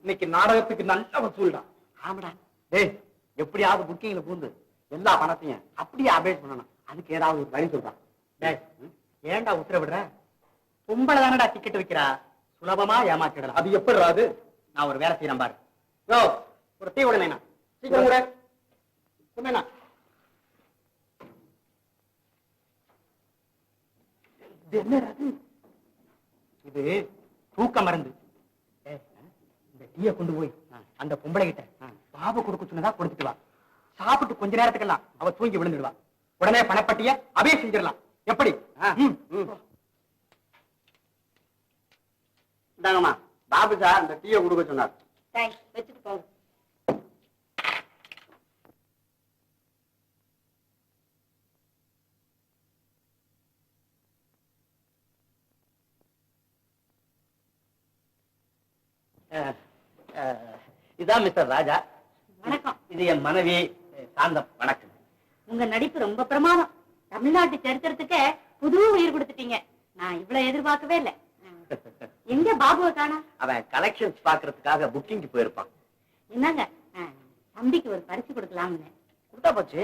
இன்னைக்கு நாடகத்துக்கு நல்ல வசூல்டா. ஆமாடா. டேய், எப்படியாவது புக்கிங்ல பூந்து எல்லா பணத்தையும் அப்படியே அபேட் பண்ணணும். அதுக்கு ஏதாவது ஒரு வழி சொல்றான். டேய், ஏன்டா உத்தரவிடுற? பொம்பளை தானடா டிக்கெட் வைக்கிறா, சுலபமா ஏமாத்திடலாம். அது எப்படி ராது? நான் ஒரு வேலை செய்யறேன் பாரு. யோ, ஒரு டீ உடனே சீக்கிரம் கூட உடனே. இது தூக்க மருந்து. இந்த டீயை கொண்டு போய் அந்த பொம்பளை கிட்ட பாபு கொடுக்க சொன்னதா கொடுத்துட்டு வா. சாப்பிட்டு கொஞ்ச நேரத்துக்கெல்லாம் அவ தூங்கி விழுந்துடுவா. உடனே பணப்பட்டிய அவே செஞ்சிடலாம். எப்படி? இந்தாங்கம்மா, பாபு சார் இந்த டீயை கொடுக்க சொன்னார். வச்சுட்டு போங்க. இதான் மிஸ்டர் ராஜா. வணக்கம். இது என் மனைவி சாந்தம். வணக்கம். உங்க நடிப்பு ரொம்ப பிரமாதம். தமிழ்நாட்டு சரித்திரத்துக்கு புது உயிர் கொடுத்துட்டீங்க. நான் இவ்வளவு எதிர்பார்க்கவே இல்லை. எங்க பாபுவை காணோம்? அவன் கலெக்ஷன்ஸ் பாக்குறதுக்காக புக்கிங்க்கு போயிருப்பான். என்னங்க, தம்பிக்கு ஒரு பரிசு கொடுக்கலாம்னு. கொடுத்தா போச்சு.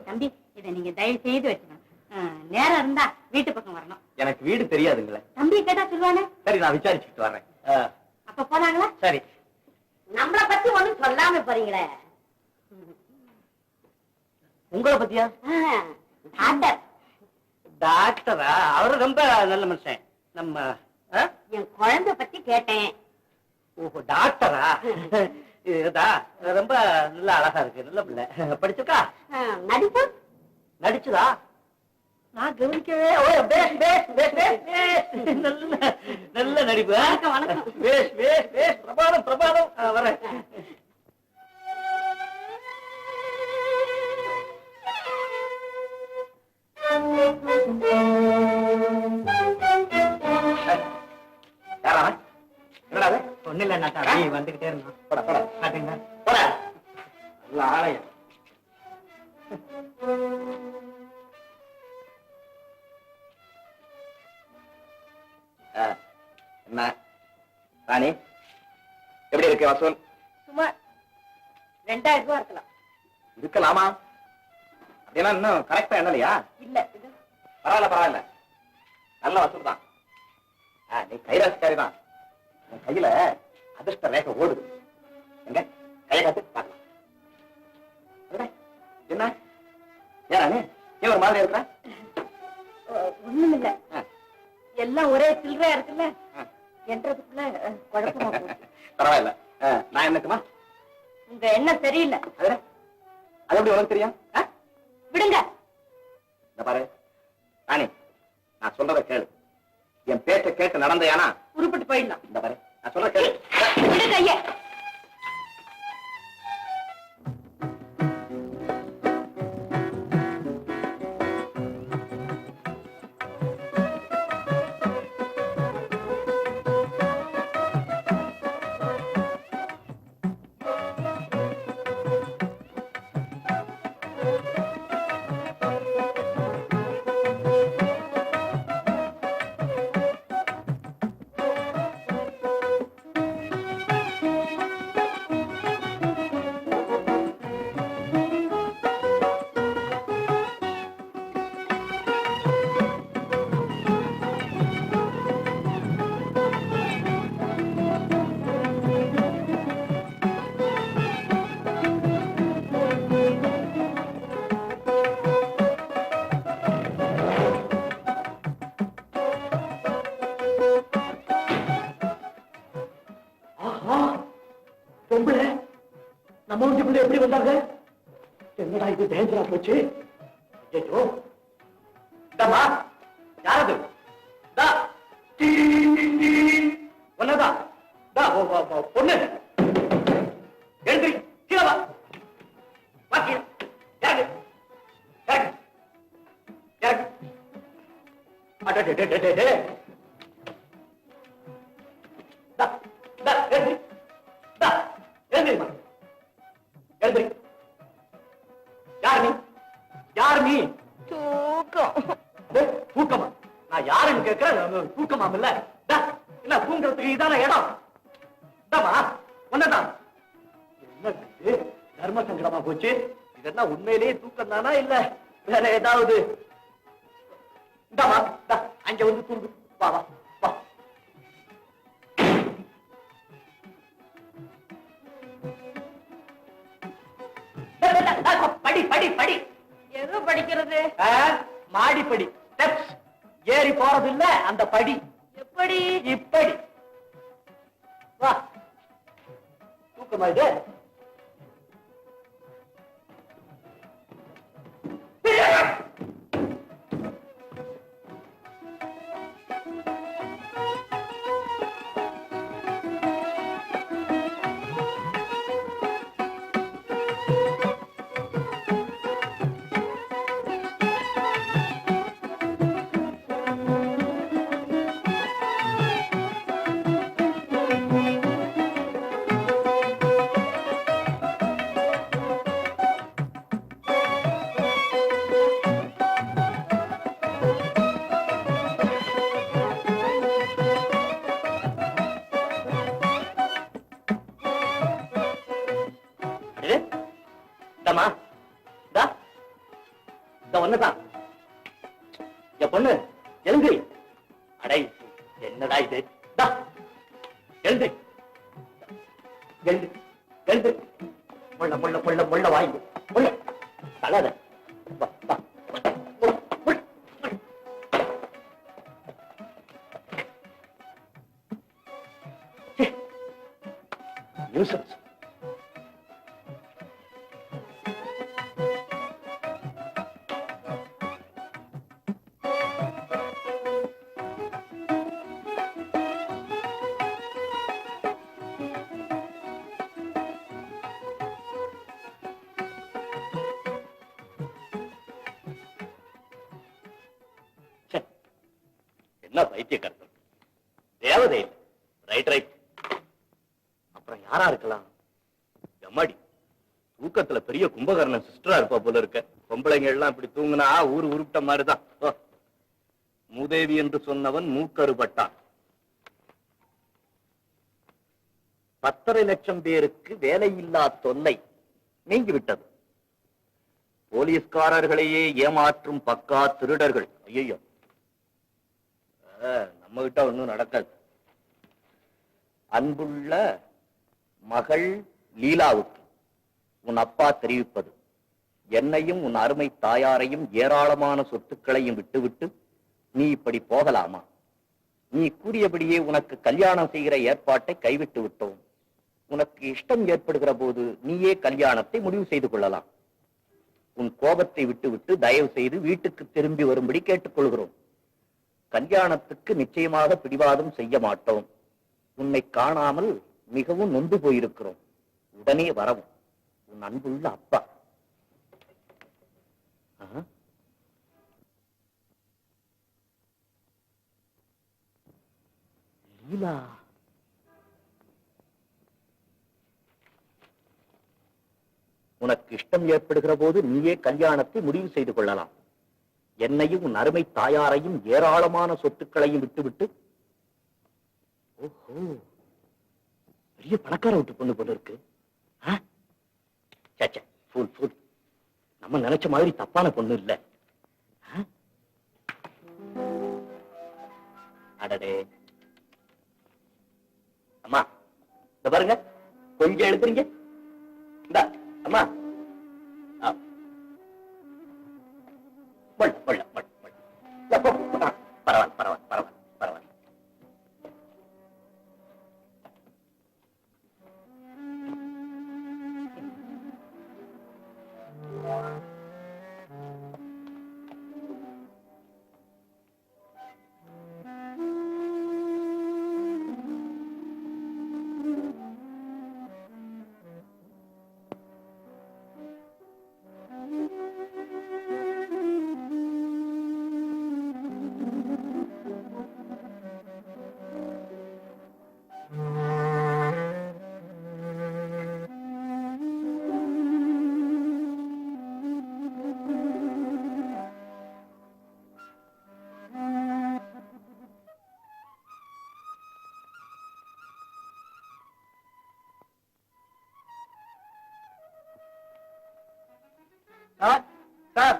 தம்பி, இதை நீங்க தயவு செய்து வச்சுக்கணும். நேரம் இருந்தா வீட்டு பக்கம் வரணும். எனக்கு வீடு தெரியாதுங்களே. தம்பி கேட்டா சொல்லுவானே. சரி, நான் விசாரிச்சுட்டு வர்றேன். அப்ப போனாங்களா? சரி. நம்மள பத்தி ஒண்ணும் சொல்லாம போறீங்களே. உங்களை பத்தியா? டாக்டர். டாக்டரா? அவரு ரொம்ப நல்ல மனுஷன். நம்ம என் குழந்தை பத்தி கேட்டேன். ஓஹோ, டாக்டரா? இதா ரொம்ப நல்ல அழகா இருக்கு. நல்ல பிள்ளை. படிச்சுக்கா? நடிப்பு? நடிச்சுதா? நான் கவனிக்கவே. நல்ல நடிப்பு. வணக்கம். பிரபாதம் பிரபாதம். வரேன். ஒண்ணு இல்ல, வந்துகிட்டே இருந்தான். ஆலயம் என்ன ராணி, எப்படி இருக்கு வசூல்? சும்மா 2000 ரூபாய் இருக்கலாம். இருக்கலாமா? அப்படின்னா இன்னும் கரெக்டா என்னலையா? இல்ல, இது பரவாயில்ல. நல்ல வசூல் தான். நீ கைராசிக்காரி தான். உன் கையில அதிர்ஷ்ட ரேகை ஓடுது. எங்க கையை காத்து பார்க்கலாம். என்ன ஏன் ஏன் ஒரு மாதிரி இருக்கிற? ஒண்ணும் இல்ல, எல்லாம் ஒரே சில்லறையா இருக்குல்ல, என்றதுக்குள்ள குழப்பமா போச்சு. பரவாயில்ல, நான் என்னக்குமா? உங்க எண்ணம் சரியில்லை. அது எப்படி உனக்கு தெரியும்? விடுங்க. இந்த பாரு ராணி, நான் சொல்றத கேளு. என் பேச்ச கேட்டு நடந்தையானா உருப்பிட்டு போயிடலாம். இந்த பாரு, நான் சொல்ற கேளு. விடு கைய. பொம்பளை நம்ம வீட்டுக்குள்ள எப்படி வந்தாங்க? என்னடா இது டேஞ்சரா போச்சு. ஐயோ, யாரது? ஒன்னதான் பொண்ணு எழுந்து கீழவா பாக்கிய யார் நீ? தூக்கம். நான் யாருன்னு கேட்கிறேன், தூக்கமாம் இல்ல என்ன தூங்குறதுக்கு இதான இடம்? ஒன்னதான் என்ன தர்ம சங்கடமா போச்சு. இதெல்லாம் உண்மையிலேயே தூக்கம் தானா இல்ல வேற ஏதாவது? அங்க வந்து தூங்கு. வா வா வா. படி படி படி. எது படிக்கிறது? மாடிப்படி, ஸ்டெப்ஸ். ஏறி போறது இல்ல அந்த படி. எப்படி? இப்படி வா. தூக்கமா இது? ஒண்ணுதான் என் பொண்ணு எழுந்து. அடை என்னடா இது? எழுந்து எழுந்து எழுந்து. முள்ள முள்ள முள்ள முள்ள வாங்கி முள்ள தலாத. நியூசன்ஸ். என்ன பைத்திய கருத்து, தேவதை இல்லை. Right right. அப்புறம் யாரா இருக்கலாம்? எம்மாடி, தூக்கத்துல பெரிய கும்பகர்ணன் சிஸ்டரா இருப்பா போல இருக்க. பொம்பளைங்க எல்லாம் இப்படி தூங்குனா ஊரு உருப்பிட்ட மாதிரிதான். மூதேவி என்று சொன்னவன் மூக்கறுபட்டான். 10.5 லட்சம் பேருக்கு வேலையில்லா தொல்லை நீங்கிவிட்டது. போலீஸ்காரர்களையே ஏமாற்றும் பக்கா திருடர்கள். ஐயோ, நம்ம கிட்ட ஒண்ணும் நடக்காது. அன்புள்ள மகள் லீலாவுக்கு உன் அப்பா தெரிவிப்பது, என்னையும் உன் அருமை தாயாரையும் ஏராளமான சொத்துக்களையும் விட்டுவிட்டு நீ இப்படி போகலாமா? நீ கூறியபடியே உனக்கு கல்யாணம் செய்கிற ஏற்பாட்டை கைவிட்டு விட்டோம். உனக்கு இஷ்டம் ஏற்படுகிற போது நீயே கல்யாணத்தை முடிவு செய்து கொள்ளலாம். உன் கோபத்தை விட்டுவிட்டு தயவு செய்து வீட்டுக்கு திரும்பி வரும்படி கேட்டுக்கொள்கிறோம். கல்யாணத்துக்கு நிச்சயமாக பிடிவாதம் செய்ய மாட்டோம். உன்னை காணாமல் மிகவும் நொந்து போயிருக்கிறோம். உடனே வரவும். உன் அன்புள்ள அப்பா. லீலா, உனக்கு இஷ்டம் ஏற்படுகிற போது நீயே கல்யாணத்தை முடிவு செய்து கொள்ளலாம். என்னையும் உன் அருமை தாயாரையும் ஏராளமான சொத்துக்களையும் விட்டுவிட்டு. ஓஹோ, பெரிய பணக்கார விட்டு பொண்ணு போல இருக்கு. நம்ம நினைச்ச மாதிரி தப்பான பொண்ணு இல்ல. அடடே, அம்மா இந்த பாருங்க, கொஞ்சம் எழுதுறீங்க. இந்த அம்மா பரவாயில்ல பரவாயில்ல பரவாயில்ல பரவாயில்ல. சார் சார்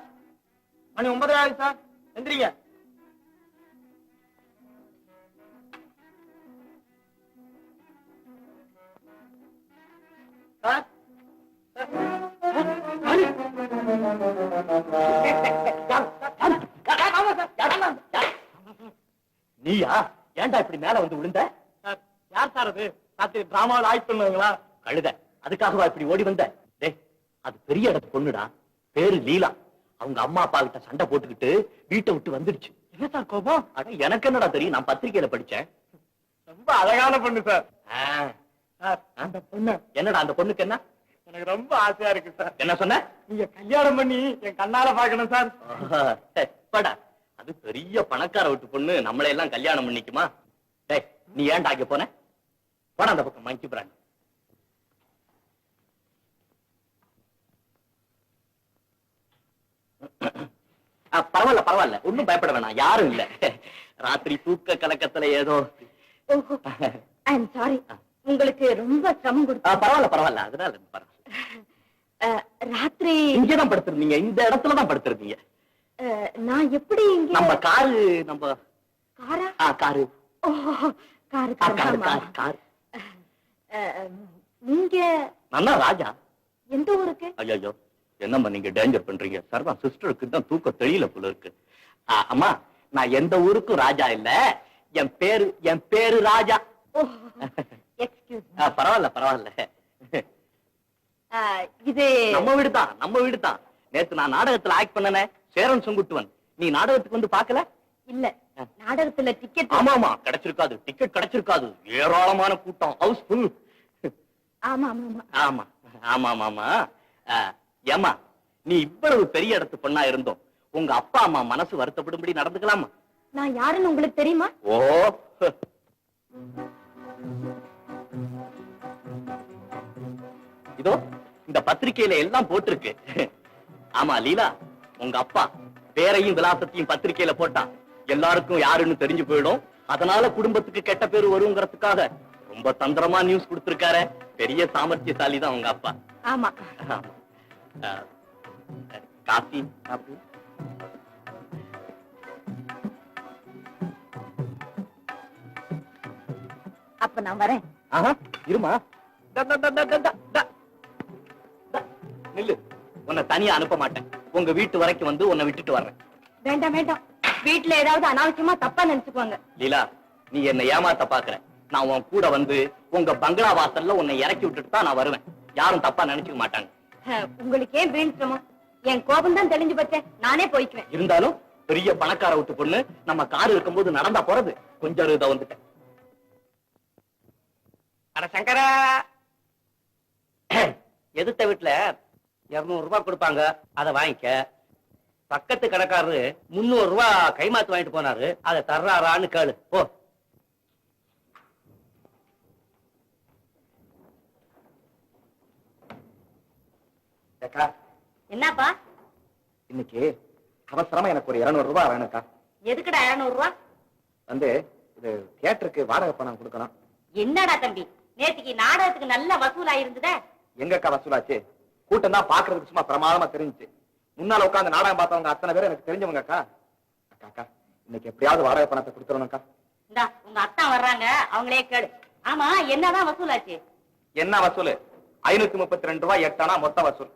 மணி 9 ஆகுது சார், எந்திரிங்க. சார் நீயா? ஏன்டா இப்படி மேல வந்து விழுந்த? சார் யார் சார் அது? ராத்திரி டிராமாவில் ஆக்ட் பண்ணுவாங்களா? கழுத, அதுக்காகவா இப்படி ஓடி வந்த? டேய், அது பெரிய இடத்து பொண்ணுடா, பேரு லீலா. அவங்க அம்மா அப்பா கிட்ட சண்டை போட்டுக்கிட்டு வீட்டை விட்டு வந்துடுச்சு. என்ன சார் கோபம்? அட எனக்கு என்னடா தெரியும், நான் பத்திரிக்கையில படிச்சேன். ரொம்ப அழகான பொண்ணு சார். ஆ, சார் அந்த பொண்ணு என்னடா அந்த பொண்ணுக்கு என்ன? எனக்கு ரொம்ப ஆசையா இருக்கு சார். என்ன சொன்ன? நீங்க கல்யாணம் பண்ணி என் கண்ணால பாக்கணும் சார். படா, அது பெரிய பணக்கார வீட்டு பொண்ணு, நம்மளை எல்லாம் கல்யாணம் பண்ணிக்குமா? டேய், நீ ஏன்டா அங்க போன? போடா அந்த பக்கம், மங்கி பிராண்ட். பரவாயில்ல பரவாயில்ல, ஒண்ணும் பயப்பட வேணாம், யாரும் இல்ல. ராத்திரி தூக்க கலக்கத்துல ஏதோ. ஓஹோ, ஐ அம் சாரி, உங்களுக்கு ரொம்ப சிரமம் கொடுத்து. பரவாயில்ல பரவாயில்ல, அதனால பரவாயில்ல. ராத்திரி இங்கதான் படுத்திருந்தீங்க, இந்த இடத்துலதான் படுத்திருந்தீங்க. நான் எப்படி இங்க? நம்ம காரு, நம்ம காரா? காரு. ஓஹோ, காரு காரு காரு. காரு. நீங்க நல்லா ராஜா. எந்த ஊருக்கு? ஐயோ, என்னம்மா நீங்க டேஞ்சர் பண்றீங்க? சர்வா சிஸ்டருக்கு தான் தூக்க தெரியல போல இருக்கு. அம்மா, நான் எந்த ஊருக்கும் ராஜா இல்ல, என் பேரு ராஜா. எக்ஸ்கியூஸ். பரவாயில்ல பரவாயில்ல. இது நம்ம வீடுதான், நம்ம வீடுதான். நேத்து நான் நாடகத்துல ஆக்ட் பண்ணனே, சேரன் செங்குட்டுவன். நீ நாடகத்துக்கு வந்து பாக்கல? இல்ல, நாடகத்துல டிக்கெட். ஆமா ஆமா, கிடைச்சிருக்காது, டிக்கெட் கிடைச்சிருக்காது. ஏராளமான கூட்டம், ஹவுஸ் ஃபுல். ஆமா ஆமா ஆமா ஆமா ஆமா ஆமா. ஏமா, நீ இவ்வளவு பெரிய இடத்து பொண்ணா இருந்தோம், உங்க அப்பா அம்மா மனசு வருத்தப்படும்படி நடந்துக்கலாமா? நான் யாருன்னு உங்களுக்கு தெரியுமா? ஓ, இதோ இந்த பத்திரிக்கையில எல்லாம் போட்டிருக்கு. ஆமா லீலா, உங்க அப்பா பேரையும் விலாசத்தையும் பத்திரிக்கையில போட்டா எல்லாருக்கும் யாருன்னு தெரிஞ்சு போயிடும். அதனால குடும்பத்துக்கு கெட்ட பேரு வருங்கிறதுக்காக ரொம்ப தந்திரமா நியூஸ் கொடுத்திருக்காரு. பெரிய சாமர்த்தியசாலி தான் உங்க அப்பா. ஆமா. Coffee coffee. அப்ப நான் வரேன். இருமா, நில்லு. உன்னை தனியா அனுப்ப மாட்டேன், உங்க வீட்டு வரைக்கும் வந்து உன்னை விட்டுட்டு வர்றேன். வேண்டாம் வேண்டாம், வீட்டுல ஏதாவது அனாவசியமா தப்பா நினைச்சுக்குவாங்க. லீலா, நீ என்ன ஏமாத்த பாக்குற. நான் உன் கூட வந்து உங்க பங்களா வாசல்ல உன்னை இறக்கி விட்டுட்டு தான் நான் வருவேன். யாரும் தப்பா நினைச்சுக்க மாட்டாங்க. உங்களுக்கு ஏன் வீண் சிரமம்? என் கோபம் தான் தெளிஞ்சு போச்சேன், நானே போய்க்குவேன். இருந்தாலும் பெரிய பணக்கார விட்டு பொண்ணு, நம்ம கார் இருக்கும்போது நடந்தா போறது. கொஞ்சம் இதை வந்துட்டேன். அட சங்கரா, எதிர்த்த வீட்டுல 200 ரூபாய் கொடுப்பாங்க, அதை வாங்கிக்க. பக்கத்து கடைக்காரரு 300 ரூபாய் கைமாத்து வாங்கிட்டு போனாரு, அதை தர்றாரான்னு கேளு போ. என்னப்பா? இன்னைக்கு அவசரமா எனக்கு ஒரு 200 ரூபாய் வேணும்க்கா. எதுக்குடா 200 ரூபா? வந்து இது தியேட்டருக்கு வாடகை பணம் கொடுக்கணும். என்னடா தம்பி, நேற்றுக்கு நாடகத்துக்கு நல்ல வசூல் ஆயிருந்ததே. எங்கக்கா வசூலாச்சு? கூட்டம் தான் பாக்குறதுக்கு சும்மா பிரமாதமா தெரிஞ்சுச்சு. முன்னால உட்காந்து நாடகம் பார்த்தவங்க அத்தனை பேர் எனக்கு தெரிஞ்சவங்க அக்கா. அக்கா, இன்னைக்கு எப்படியாவது வாடகை பணத்தை கொடுத்துருணும்க்கா. இந்தா உங்க அத்தா வர்றாங்க, அவங்களே கேளு. ஆமா, என்னதான் வசூலாச்சு? என்ன வசூல்? 532 ரூபாய் 8 ஆனா மொத்த வசூல்.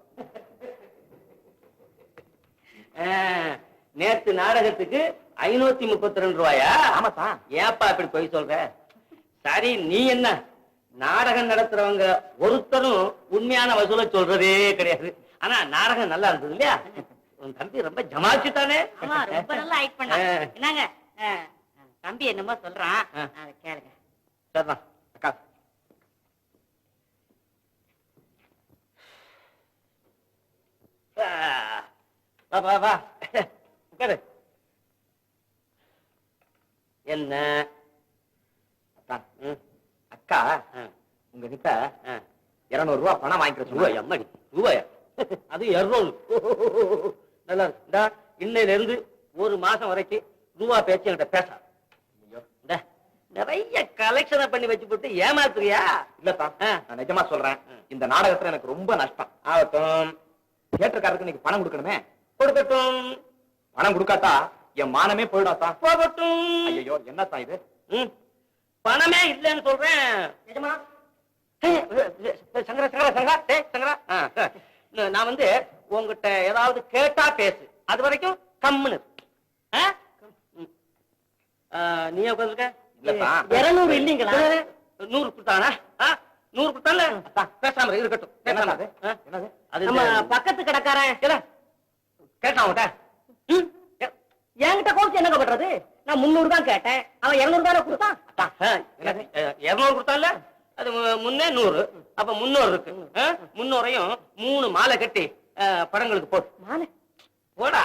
நேத்து நாடகத்துக்கு 532 ரூபாயா? ஆமா சார். ஏப்பா இப்படி போய் சொல்ற? சரி, நீ என்ன நாடகம் நடத்துறவங்க ஒருத்தரும் உண்மையான வசூலை சொல்றதே கிடையாது. ஆனா நாடகம் நல்லா இருந்தது இல்லையா? உன் தம்பி ரொம்ப ஜமாச்சுட்டானே. ஆமா, ரொம்ப நல்லா ஆக்ட் பண்ணா. என்னங்க, தம்பி என்னமோ சொல்றான், அதை கேளுங்க. சரிதான் அக்கா. வா வா வா, உட்காரு. என்ன அக்கா, உங்ககிட்ட 200 ரூபாய் பணம் வாங்கிக்கிற ரூபாய்? அம்மாடி, ரூபாயா? அது 200. நல்லா இருக்கு. இந்தா, இன்னையில இருந்து ஒரு மாசம் வரைக்கும் ரூபா பேச்சு என்கிட்ட பேச. நிறைய கலெக்ஷனை பண்ணி வச்சு போட்டு ஏமாத்துறியா? இல்லப்பா, நான் நிஜமா சொல்றேன், இந்த நாடகத்துல எனக்கு ரொம்ப நஷ்டம். ஆகட்டும், தியேட்டருக்காரருக்கு இன்னைக்கு பணம் கொடுக்கணுமே. கொடுக்கட்டும். பணம் கொடுக்காட்டா என் மானமே போயிடாத்தா. போகட்டும். ஐயோ என்னத்தான் இது? பணமே இல்லைன்னு சொல்றேன். நிஜமா? சங்கரா சங்கரா சங்கரா சங்கரா, நான் வந்து உங்ககிட்ட ஏதாவது கேட்டா பேசு, அது வரைக்கும் கம்முன்னு. நீ உட்காந்துருக்க? 200 இல்லீங்களா? 100 கொடுத்தானா? 100 கொடுத்தால பேசாம இருக்கட்டும். அது நம்ம பக்கத்து கடைக்காரன் கேட்டான் அவன்கிட்ட. என்கிட்ட கோச்சு என்னங்க பண்றது? நான் 300 தான் கேட்டேன், அவன் 200 தானே கொடுத்தான். 200 கொடுத்தான்ல, அது முன்னே 100, அப்ப 300 இருக்கு. 300ஐயும் 3 மாலை கட்டி படங்களுக்கு போடு. மாலை போடா.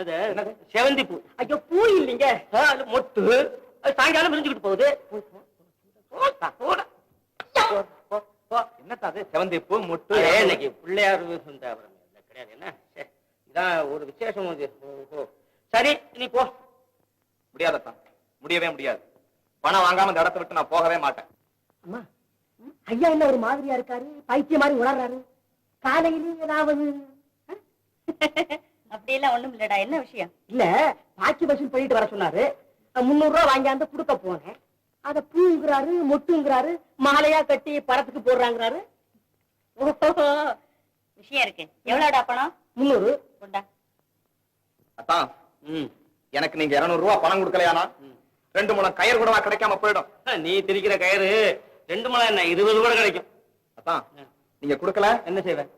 அது செவந்தி பூ. ஐயோ பூ இல்லைங்க, மொட்டு. சாயங்காலம் விரிஞ்சுக்கிட்டு போகுது. என்னத்தா அது? செவந்தி பூ மொட்டு. இன்னைக்கு பிள்ளையார் கிடையாது. என்ன இதான் ஒரு விசேஷம். சரி நீ போ. முடியாதத்தான், முடியவே முடியாது. பணம் வாங்காம இந்த இடத்தை விட்டு நான் போகவே மாட்டேன். அம்மா, ஐயா என்ன ஒரு மாதிரியா இருக்காரு, பைத்திய மாதிரி உணர்றாரு. காலையில ஏதாவது அப்படி எல்லாம் ஒண்ணும் இல்லடா. என்ன விஷயம்? இல்ல, பாக்கி வசூல் பண்ணிட்டு வர சொன்னாரு. 300 ரூபாய் வாங்கியாந்து கொடுக்க போனேன். அத பூங்கிறாரு, மொட்டுங்கிறாரு, மாலையா கட்டி படத்துக்கு போடுறாங்கிறாரு. விஷயம் இருக்கு. எவ்வளவுடா பணம்? 300. கொண்டா. அத்தான், எனக்கு நீங்க 200 ரூபாய் பணம் கொடுக்கலையானா 2 முழம் கயிறு கூடவா கிடைக்காம போயிடும். நீ திரிக்கிற கயிறு 2 முழம் என்ன 20 கூட கிடைக்கும். அத்தான், நீங்க கொடுக்கல என்ன செய்வேன்?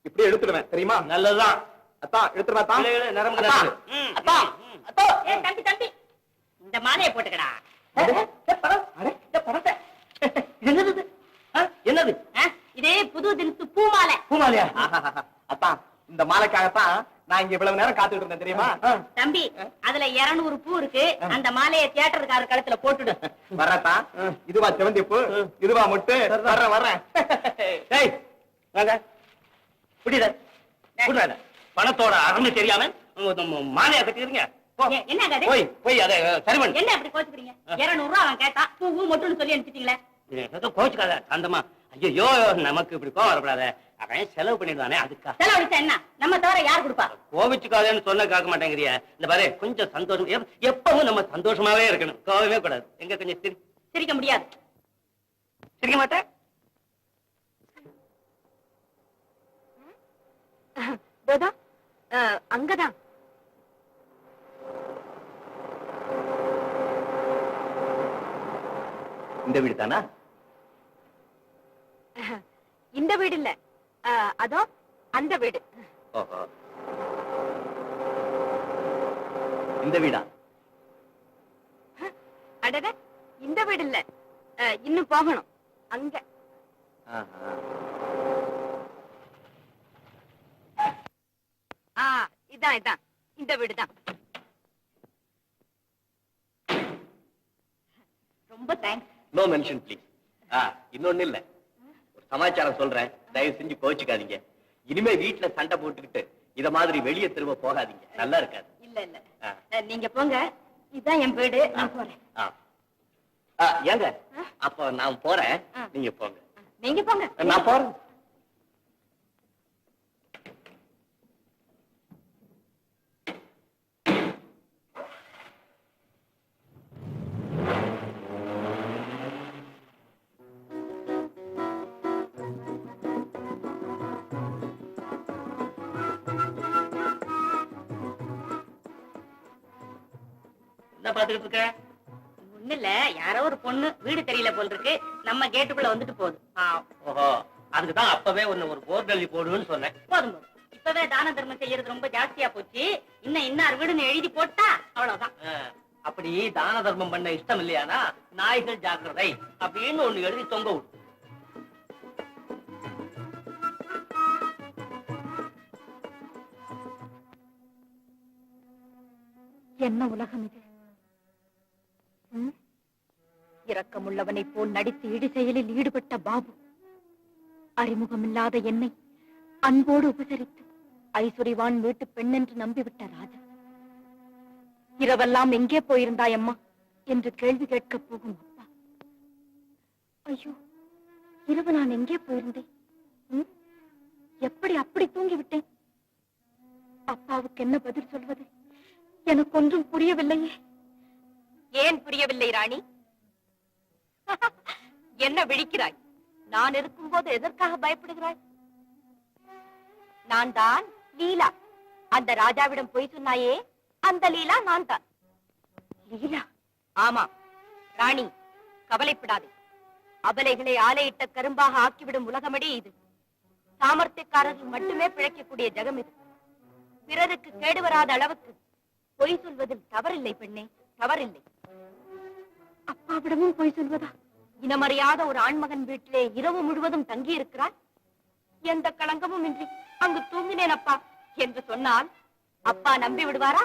இப்படி எடுத்துடுவேன், தெரியுமா? நல்லதுதான். அத்தான் எடுத்துருவா. தம்பி தம்பி, இந்த மாலையை போட்டுக்கடா. என்னது? என்னது? இதே புது தினத்து பூ மாலை. பூ மாலையா? அத்தான், இந்த மாலைக்காகத்தான் நான் இங்க இவ்வளவு நேரம் காத்துட்டு இருந்தேன், தெரியுமா? தம்பி, அதுல 200 பூ இருக்கு. அந்த மாலையை தியேட்டருக்கார கழுத்துல போட்டுடு. வர்றதான். இதுவா செவந்தி பூ, இதுவா மொட்டு. வர்றேன் வர்றேன். பணத்தோட அருமை தெரியாம மாலையா கட்டிக்கிறீங்க. என்ன போய் போய் அதை சரி பண்ணு. என்ன அப்படி கோச்சுக்கிறீங்க? 200 ரூபாய் அவன் கேட்டா பூ மொட்டுன்னு சொல்லி அனுப்பிச்சிட்டீங்களே. கோச்சுக்காத சந்தமா. ஐயோ, நமக்கு இப்படி கோவம் வரப்படாத. அவன் செலவு பண்ணிடுவானே, அதுக்கா. செலவழிச்சா என்ன? நம்ம தவிர யார் கொடுப்பா? கோவிச்சுக்காதேன்னு சொன்ன கேட்க மாட்டேங்கிறிய. இந்த பாரு, கொஞ்சம் சந்தோஷம். எப்பவும் நம்ம சந்தோஷமாவே இருக்கணும், கோவமே கூடாது. எங்க கொஞ்சம் சிரிக்க முடியாது. சிரிக்க மாட்டேன். அங்கதான். இந்த வீடு தானா? இந்த வீடு இல்ல, அதோ அந்த வீடு. ஓஹோ, இந்த வீடா? அடட, இந்த வீடு இல்ல, இன்னும் போகணும். அங்க. இதான் இதான் இந்த வீடுதான். ரொம்ப தேங்க்ஸ். No mention please. இன்னொன்னு இல்ல, ஒரு சமாச்சாரம் சொல்றேன், தயவு செஞ்சு கோச்சுக்காதீங்க. இனிமே வீட்டுல சண்டை போட்டுக்கிட்டு இத மாதிரி வெளியே திரும்ப போகாதீங்க, நல்லா இருக்காது. இல்ல இல்ல, நீங்க போங்க. இதான் என் வீடு, நான் போறேன். ஏங்க, அப்ப நான் போறேன், நீங்க போங்க. நீங்க போங்க, நான் போறேன். என்ன பாத்துக்கிட்டு இருக்க? ஒண்ணு இல்ல, யாரோ ஒரு பொண்ணு வீடு தெரியல போல் இருக்கு, நம்ம கேட்டுக்குள்ள வந்துட்டு போகுது. ஓஹோ, அதுக்குதான் அப்பவே ஒரு போர்டு எழுதி போடுன்னு சொன்னேன். போதும் போதும், இப்பவே தான தர்மம் செய்யறது ரொம்ப ஜாஸ்தியா போச்சு. இன்னும் இன்னார் வீடுன்னு எழுதி போட்டா அவ்வளவுதான். அப்படி தான தர்மம் பண்ண இஷ்டம் இல்லையானா நாய்கள் ஜாக்கிரதை அப்படின்னு ஒண்ணு எழுதி தொங்க விடு. என்ன உலகம் இது? இரக்கமுள்ளவனை போல் நடித்து இடி செயலில் ஈடுபட்ட பாபு, அறிமுகமில்லாத என்னை அன்போடு உபசரித்து ஐஸ்வரிவான் வீட்டு பெண் என்று நம்பிவிட்ட ராஜா, இரவெல்லாம் எங்கே போயிருந்தாய் அம்மா என்று கேள்வி கேட்கப் போகும் அப்பா. ஐயோ, இரவு நான் எங்கே போயிருந்தேன்? எப்படி அப்படி தூங்கி விட்டேன்? அப்பாவுக்கு என்ன பதில் சொல்வது? எனக்கு ஒன்றும் புரியவில்லையே. ஏன் புரியவில்லை ராணி? என்ன விழிக்கிறாய்? நான் இருக்கும்போது எதற்காக பயப்படுகிறாய்? நான் தான் லீலா. அந்த ராஜாவிடம் போய் சொன்னாயே, அந்த லீலா நான் தான். லீலா? ஆமா ராணி, கவலைப்படாதே. அபலைகளை ஆலையிட்ட கரும்பாக ஆக்கிவிடும் உலகமடி இது. சாமர்த்தியக்காரர்கள் மட்டுமே பிழைக்கக்கூடிய ஜகம் இது. பிறருக்கு கேடு வராத அளவுக்கு பொய் சொல்வதில் தவறில்லை பெண்ணே, தவறில்லை. அப்பாவிடமும் பொய் சொல்வதா? இனமறியாத ஒரு ஆண்மகன் வீட்டிலே இரவு முழுவதும் தங்கி இருக்கிறார். எந்த களங்கமும் இன்றி அங்கு தூங்கினேன் அப்பா என்று சொன்னால் அப்பா நம்பி விடுவாரா?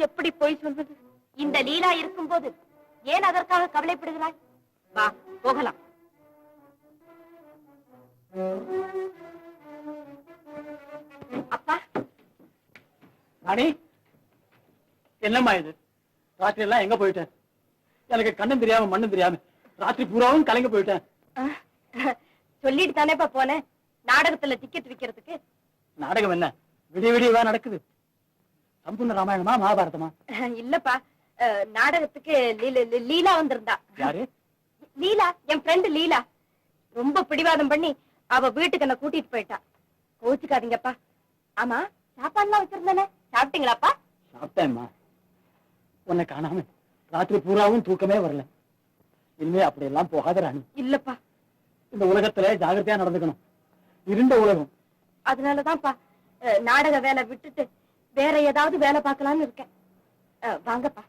எப்படி பொய் சொல்வது? இந்த லீலா இருக்கும்போது ஏன் அதற்காக கவலைப்படுகிறாய்? வா போகலாம். அப்பா. ராணி, என்னம்மா இது? ராத்திரி எல்லாம் எங்க போயிட்டேன்? எனக்கு கண்ணும் தெரியாம மண்ணும் தெரியாம ராத்திரி பூராவும் கலங்க போயிட்டேன். சொல்லிட்டு தானேப்பா போனேன், நாடகத்துல டிக்கெட் விக்கிறதுக்கு. நாடகம் என்ன விடிய விடியவா நடக்குது? சம்பூர்ண ராமாயணமா மகாபாரதமா? இல்லப்பா, நாடகத்துக்கு லீலா வந்திருந்தா. யாரு? லீலா, என் ஃப்ரெண்டு லீலா. ரொம்ப பிடிவாதம் பண்ணி அவ வீட்டுக்கு என்ன கூட்டிட்டு போயிட்டா. கோச்சுக்காதீங்கப்பா. ஆமா, சாப்பாடுலாம் வச்சிருந்தானே, சாப்பிட்டீங்களாப்பா? சாப்பிட்டேம்மா. உன்னை காணாம ராத்திரி பூராவும் தூக்கமே வரல. இனிமே அப்படி எல்லாம் போகாத ராணி. இல்லப்பா. இந்த உலகத்துல ஜாகிரதையா நடந்துக்கணும். இருண்ட உலகம். அதனாலதான்ப்பா நாடக வேலை விட்டுட்டு வேற ஏதாவது வேலை பார்க்கலாம்னு இருக்கேன். வாங்கப்பா.